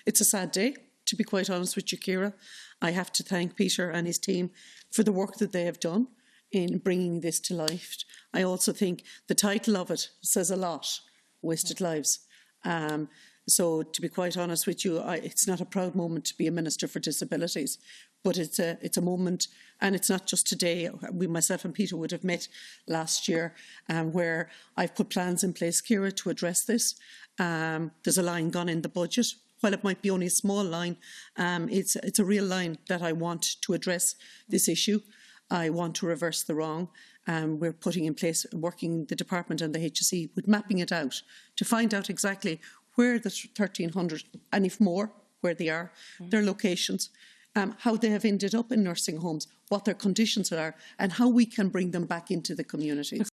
It's a sad day, to be quite honest with you, Ciara. I have to thank Peter and his team for the work that they have done in bringing this to life. I also think the title of it says a lot: wasted lives. So, to be quite honest with you, it's not a proud moment to be a Minister for Disabilities, but it's a moment, and it's not just today. Myself and Peter would have met last year, where I've put plans in place, Ciara, to address this. There's a line gone in the budget. While it might be only a small line, it's a real line that I want to address this issue. I want to reverse the wrong. We're putting in place, working the department and the HSE with mapping it out to find out exactly where the 1,300, and if more, where they are, their locations, how they have ended up in nursing homes, what their conditions are, and how we can bring them back into the communities.